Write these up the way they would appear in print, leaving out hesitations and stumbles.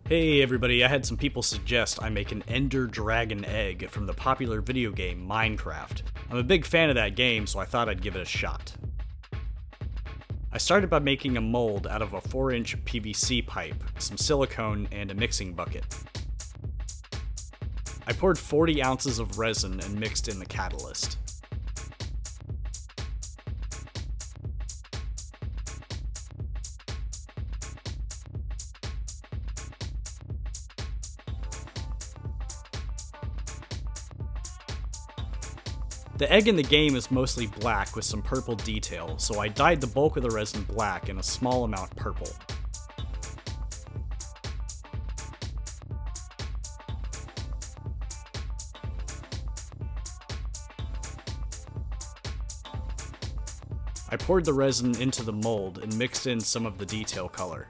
Hey everybody, I had some people suggest I make an Ender Dragon egg from the popular video game Minecraft. I'm a big fan of that game, so I thought I'd give it a shot. I started by making a mold out of a 4-inch PVC pipe, some silicone, and a mixing bucket. I poured 40 ounces of resin and mixed in the catalyst. The egg in the game is mostly black with some purple detail, so I dyed the bulk of the resin black and a small amount purple. I poured the resin into the mold and mixed in some of the detail color.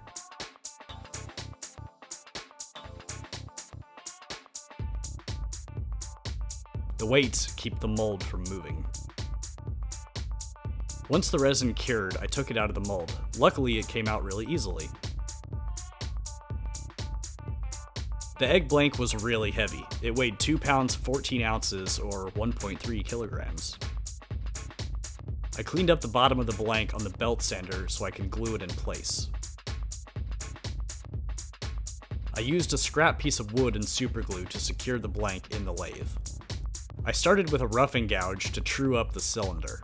The weights keep the mold from moving. Once the resin cured, I took it out of the mold. Luckily, it came out really easily. The egg blank was really heavy. It weighed 2 pounds 14 ounces, or 1.3 kilograms. I cleaned up the bottom of the blank on the belt sander so I could glue it in place. I used a scrap piece of wood and superglue to secure the blank in the lathe. I started with a roughing gouge to true up the cylinder.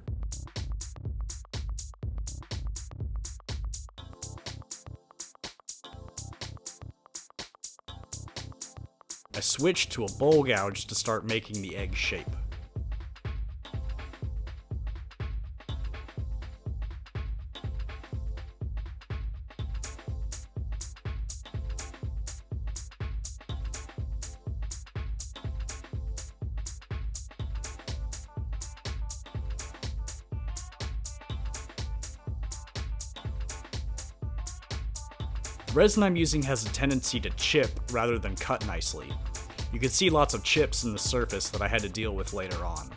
I switched to a bowl gouge to start making the egg shape. The resin I'm using has a tendency to chip rather than cut nicely. You can see lots of chips in the surface that I had to deal with later on.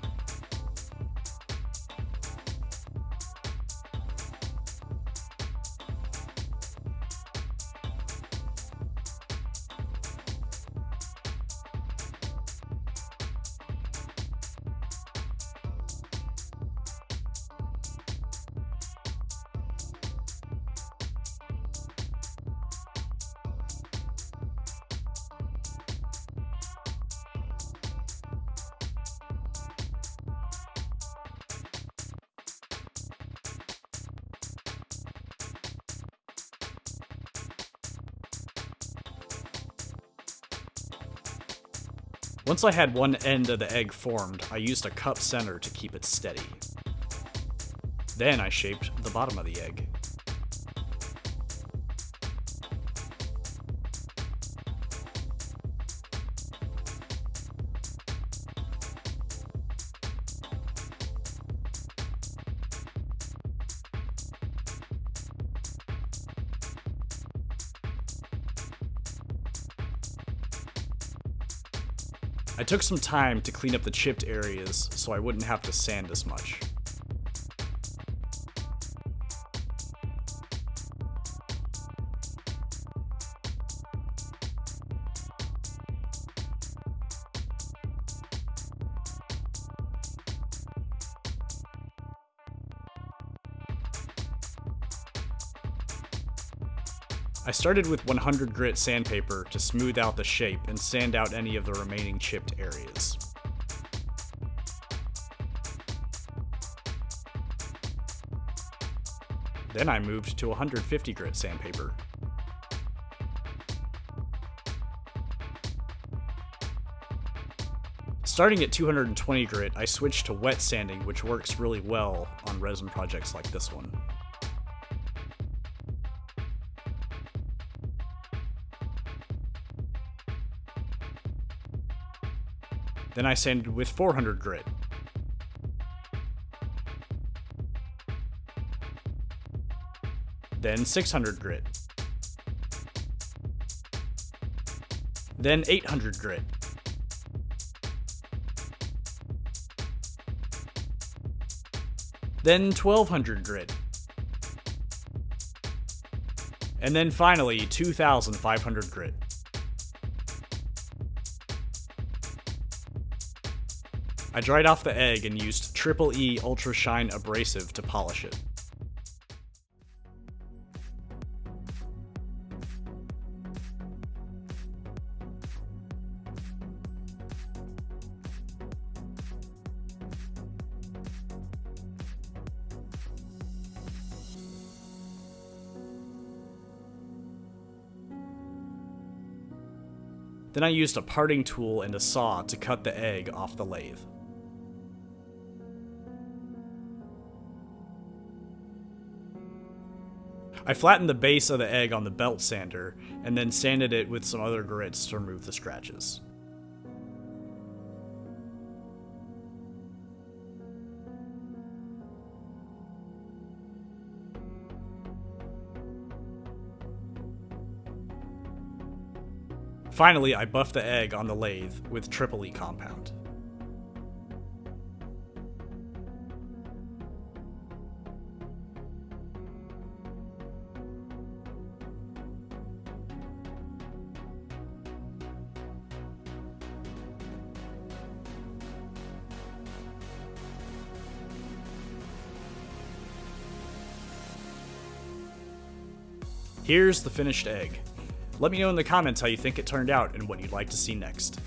Once I had one end of the egg formed, I used a cup center to keep it steady. Then I shaped the bottom of the egg. I took some time to clean up the chipped areas so I wouldn't have to sand as much. I started with 100 grit sandpaper to smooth out the shape and sand out any of the remaining chipped areas. Then I moved to 150 grit sandpaper. Starting at 220 grit, I switched to wet sanding, which works really well on resin projects like this one. Then I sanded with 400 grit. Then 600 grit. Then 800 grit. Then 1200 grit. And then finally 2500 grit. I dried off the egg and used Tripoli Ultra Shine abrasive to polish it. Then I used a parting tool and a saw to cut the egg off the lathe. I flattened the base of the egg on the belt sander, and then sanded it with some other grits to remove the scratches. Finally, I buffed the egg on the lathe with Tripoli compound. Here's the finished egg. Let me know in the comments how you think it turned out and what you'd like to see next.